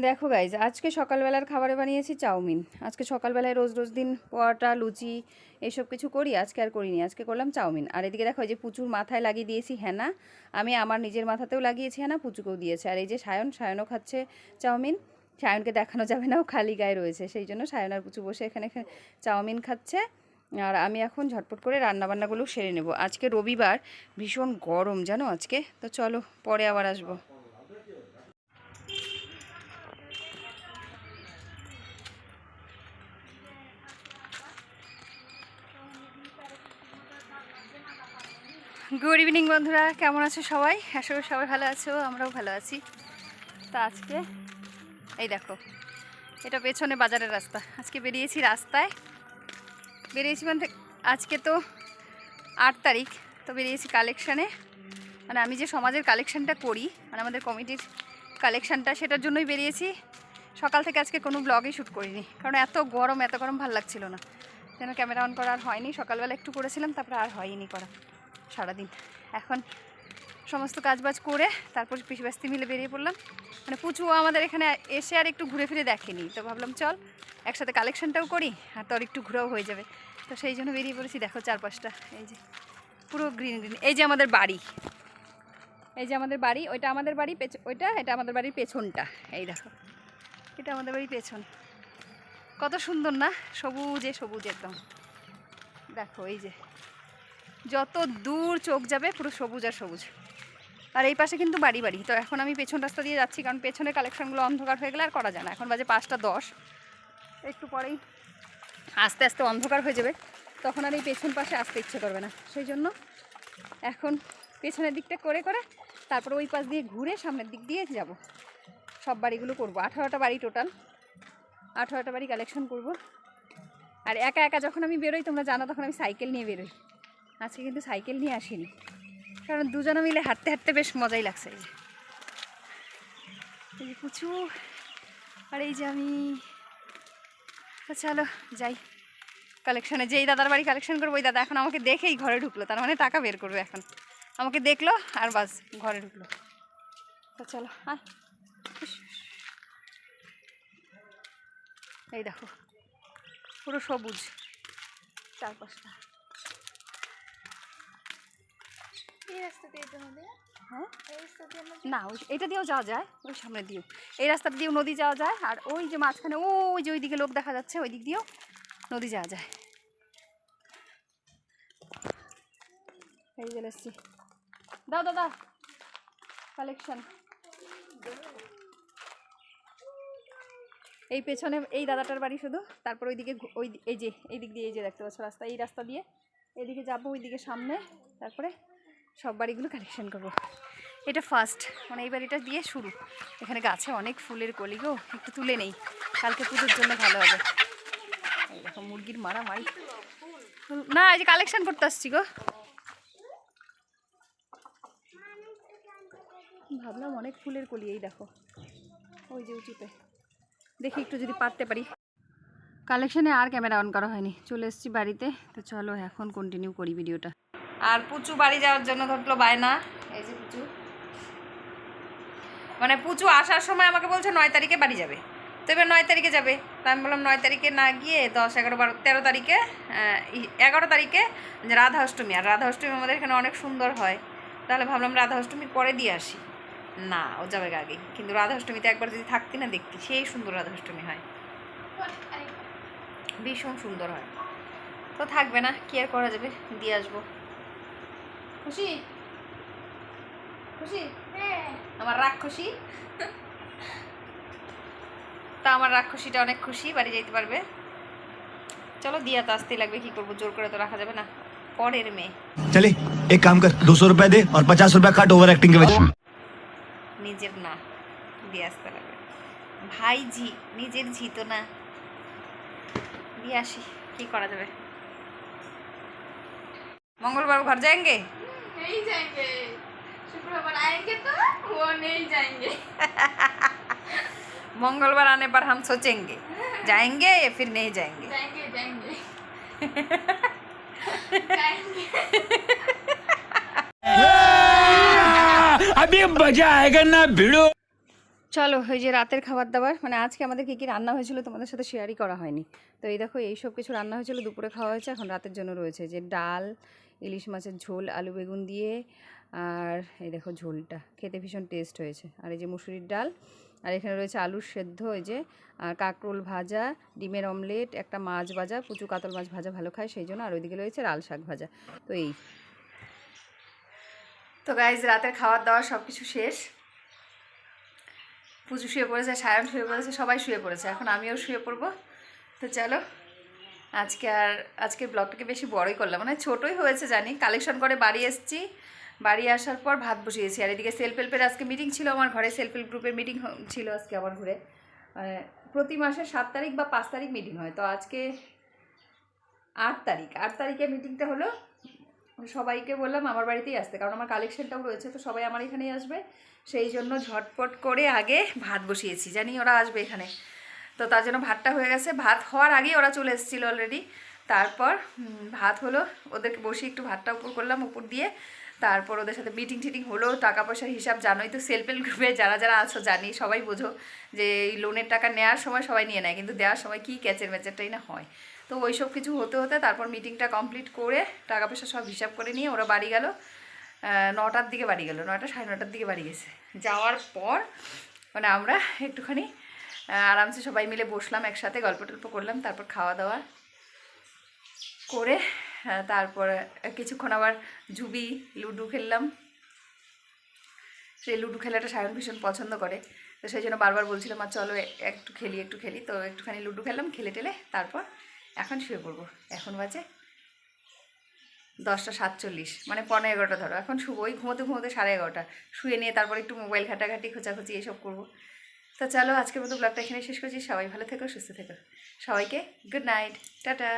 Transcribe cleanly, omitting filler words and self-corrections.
দেখো গাইজ, আজকে সকালবেলার খাবারে বানিয়েছি চাউমিন। আজকে সকালবেলায় রোজ রোজ দিন পরোটা লুচি এইসব কিছু করি, আজকে আর করিনি। আজকে করলাম চাউমিন। আর এদিকে দেখো, এই যে পুচুর মাথায় লাগিয়ে দিয়েছি হেনা। আমি আমার নিজের মাথাতেও লাগিয়েছি হেনা, পুচুকেও দিয়েছে। আর এই যে সায়নও খাচ্ছে চাউমিন। সায়নকে দেখানো যাবে না, ও খালি গায়ে রয়েছে, সেই জন্য সায়ন আর পুচু বসে এখানে চাউমিন খাচ্ছে। আর আমি এখন ঝটপট করে রান্নাবান্নাগুলো সেরে নেব। আজকে রবিবার, ভীষণ গরম জানো আজকে। তো চলো, পরে আবার আসবো। গুড ইভিনিং বন্ধুরা, কেমন আছো সবাই? আশা করি সবাই ভালো আছো, আমরাও ভালো আছি। তা আজকে এই দেখো, এটা পেছনে বাজারের রাস্তা। আজকে বেরিয়েছি রাস্তায়, বেরিয়েছি মানে আজকে তো 8 তারিখ, তো বেরিয়েছি কালেকশানে। মানে আমি যে সমাজের কালেকশানটা করি, মানে আমাদের কমিটির কালেকশানটা, সেটার জন্যই বেরিয়েছি। সকাল থেকে আজকে কোনো ব্লগই শ্যুট করিনি, কারণ এত গরম ভালো লাগছিল না, যেন ক্যামেরা অন করা আর হয়নি। সকালবেলা একটু করেছিলাম, তারপরে আর হয়নি করা সারাদিন। এখন সমস্ত কাজবাজ করে তারপর পিসিবাস্তি মিলে বেরিয়ে পড়লাম। মানে পুচু আমাদের এখানে এসে আর একটু ঘুরে ফিরে দেখেনি, তো ভাবলাম চল একসাথে কালেকশানটাও করি, আর তোর একটু ঘুরেও হয়ে যাবে। তো সেই জন্য বেরিয়ে পড়েছি। দেখো চারপাশটা, এই যে পুরো গ্রিন গ্রিন। এই যে আমাদের বাড়ি, এই যে আমাদের বাড়ি, ওইটা আমাদের বাড়ি, এটা আমাদের বাড়ির পেছনটা। এই দেখো, এটা আমাদের বাড়ির পেছন। কত সুন্দর না, সবুজে সবুজ একদম। দেখো এই যে যত দূর চোখ যাবে পুরো সবুজ আর সবুজ। আর এই পাশে কিন্তু বাড়ি বাড়ি। তো এখন আমি পেছন রাস্তা দিয়ে যাচ্ছি, কারণ পেছনের কালেকশানগুলো অন্ধকার হয়ে গেলে আর করা যায় না। এখন বাজে 5টা 10, একটু পরেই আস্তে আস্তে অন্ধকার হয়ে যাবে, তখন আর এই পেছন পাশে আসতে ইচ্ছে করবে না। সেই জন্য এখন পেছনের দিকটা করে করে তারপর ওই পাশ দিয়ে ঘুরে সামনের দিক দিয়ে যাব। সব বাড়িগুলো করবো, 18টা বাড়ি টোটাল, 18টা বাড়ি কালেকশন করব। আর একা একা যখন আমি বেরোই, তোমরা জানো, তখন আমি সাইকেল নিয়ে বেরোই। আজকে কিন্তু সাইকেল নিয়ে আসিনি, কারণ দুজনে মিলে হাঁটতে হাঁটতে বেশ মজাই লাগছে। এই যে পুচু আর এই যে আমি। তো চলো যাই কালেকশানে। যেই দাদার বাড়ি কালেকশন করবো, ওই দাদা এখন আমাকে দেখেই ঘরে ঢুকলো, তার মানে টাকা বের করবে। এখন আমাকে দেখলো আর বাস ঘরে ঢুকলো। তো চলো হ্যাঁ, এই দেখো পুরো সবুজ চারপাশটা। হ্যাঁ না, এটা দিয়েও যাওয়া যায়, ওই সামনে দিয়েও, এই রাস্তাটা দিয়েও নদী যাওয়া যায়। আর ওই যে মাঝখানে ওই যে ওইদিকে লোক দেখা যাচ্ছে, ওই দিক দিয়েও নদী যাওয়া যায়। এই চলে এসছি। দাও দাদা কালেকশন। এই পেছনে এই দাদাটার বাড়ি শুধু, তারপর ওইদিকে ওই এই যে এই দিক দিয়ে, এই যে দেখতে পাচ্ছ রাস্তা, এই রাস্তা দিয়ে এদিকে যাবো, ওইদিকে সামনে, তারপরে সব বাড়িগুলো কালেকশন করবো। এটা ফার্স্ট, মানে এই বাড়িটা দিয়ে শুরু। এখানে গাছে অনেক ফুলের কলি গো, একটু তুলে নেই, কালকে পুজোর জন্য ভালো হবে। এই দেখো মুরগির মারামারি না, এই যে কালেকশন করতে আসছি গো। ভাবলাম অনেক ফুলের কলি, এই দেখো ওই যে উঁচুতে, দেখি একটু যদি পারতে পারি। কালেকশানে আর ক্যামেরা অন করা হয়নি, চলে এসেছি বাড়িতে। তো চলো এখন কন্টিনিউ করি ভিডিওটা। আর পুচু বাড়ি যাওয়ার জন্য ধরলো বায়না। এই যে পুচু, মানে পুচু আসার সময় আমাকে বলছে 9 তারিখে বাড়ি যাবে। তো এবার 9 তারিখে যাবে, তা আমি বললাম 9 তারিখে না গিয়ে 10, 11, 12, 13 তারিখে, 11 তারিখে রাধা অষ্টমী। আর রাধা অষ্টমী আমাদের এখানে অনেক সুন্দর হয়, তাহলে ভাবলাম রাধা অষ্টমীর পরে দিয়ে আসি। না, ও যাবে আগে। কিন্তু রাধা অষ্টমীতে একবার যদি থাকতি না, দেখতি সেই সুন্দর রাধা অষ্টমী হয়, ভীষণ সুন্দর হয়। তো থাকবে না, কি আর করা যাবে, দিয়ে আসবো। খুশি খুশি আমার রাক্ষসী। তা আমার রাক্ষসীটা অনেক খুশি, বাড়ি যাইতে পারবে। চলো, দিয়া তো আসতেই লাগবে, কি করবো, জোর করে তো রাখা যাবে না, পরের মেয়ে। চলে এক কাম কর, 200 रुपए दे और 50 रुपए काट ओवर एक्टिंग के वजह। নিজের না, দিয়ে আসতে লাগবে। ভাই ঝি, নিজের ঝি তো না, দিয়ে আসি, কি করা যাবে। मंगलवार घर जाएंगे? नहीं जाएंगे, शुक्रवार आएंगे तो वो नहीं जाएंगे। मंगलवार आने पर हम सोचेंगे जाएंगे या फिर नहीं जाएंगे। जाएंगे जाएंगे जाएंगे। अभी मजा आएगा ना भिड़ो। চলো ওই যে রাতের খাবার দাবার মানে আজকে আমাদের কী কী রান্না হয়েছিল তোমাদের সাথে শেয়ারই করা হয়নি। তো এই দেখো এই সব কিছু রান্না হয়েছিল, দুপুরে খাওয়া হয়েছে, এখন রাতের জন্য রয়েছে যে ডাল, ইলিশ মাছের ঝোল আলু বেগুন দিয়ে, আর এই দেখো ঝোলটা খেতে ভীষণ টেস্ট হয়েছে, আর এই যে মুসুরির ডাল, আর এখানে রয়েছে আলুর সেদ্ধ, এই যে আর কাঁকরোল ভাজা, ডিমের অমলেট, একটা মাছ ভাজা, পুচু কাতল মাছ ভাজা ভালো খায় সেই জন্য, আর ওইদিকে রয়েছে লাল শাক ভাজা। তো এই তো গাইজ রাতের খাওয়ার দাওয়া সব কিছু শেষ। পুজো শুয়ে পড়েছে, সায়ন শুয়ে পড়েছে, সবাই শুয়ে পড়েছে, এখন আমিও শুয়ে পড়বো। তো চলো আজকের ব্লগটাকে বেশি বড়ই করলাম, মানে ছোটোই হয়েছে জানি। কালেকশন করে বাড়ি এসেছি, বাড়ি আসার পর ভাত বসিয়েছি, আর এদিকে সেলফ হেল্পের আজকে মিটিং ছিল আমার ঘরে, সেলফ হেল্প গ্রুপের মিটিং ছিল আজকে আমার ঘরে। প্রতি মাসের 7 তারিখ বা 5 তারিখ মিটিং হয়, তো আজকে 8 তারিখে মিটিংটা হলো। সবাইকে বললাম আমার বাড়িতেই আসতে, কারণ আমার কালেকশনটাও রয়েছে, তো সবাই আমার এখানেই আসবে, সেই জন্য ঝটপট করে আগে ভাত বসিয়েছি, জানি ওরা আসবে এখানে, তো তার জন্য ভাতটা হয়ে গেছে। ভাত হওয়ার আগেই ওরা চলে এসেছিলো অলরেডি। তারপর ভাত হলো, ওদেরকে বসিয়ে একটু ভাতটা উপর করলাম, উপর দিয়ে তারপর ওদের সাথে মিটিং টিটিং হলো। টাকা পয়সার হিসাব জানোই তো, সেলফ হেল্প গ্রুপে যারা যারা আছো জানি, সবাই বোঝো যে এই লোনের টাকা নেওয়ার সময় সবাই নিয়ে নেয়, কিন্তু দেওয়ার সময় কী ক্যাচের ম্যাচেরটাই না হয়। তো ওই সব কিছু হতে হতে তারপর মিটিংটা কমপ্লিট করে টাকা পয়সা সব হিসাব করে নিয়ে ওরা বাড়ি গেল। 9টার দিকে বাড়ি গেল, 9টা সাড়ে 9টার দিকে বাড়ি গেছে। যাওয়ার পর মানে আমরা একটুখানি আরামসে সবাই মিলে বসলাম, একসাথে গল্প টল্প করলাম, তারপর খাওয়া দাওয়া করে তারপর কিছুক্ষণ আবার জুবি লুডো খেললাম। সেই লুডো খেলাটা সায়ন ভীষণ পছন্দ করে, তো সেই জন্য বারবার বলছিলাম আর চলো একটু খেলি, তো একটুখানি লুডো খেললাম, খেলে টেলে তারপর এখন শুয়ে পড়বো। এখন বাজে 10টা 47, মানে 11:15 ধরো, এখন শুবো। ওই ঘুমোতে 11:30 শুয়ে নিয়ে তারপর একটু মোবাইল ঘাটাঘাটি খোঁচাখুচি এসব করবো। তো চলো আজকের মতো ব্লগটা এখানে শেষ করছি। সবাই ভালো থেকো, সুস্থ থেকো, সবাইকে গুড নাইট, টাটা।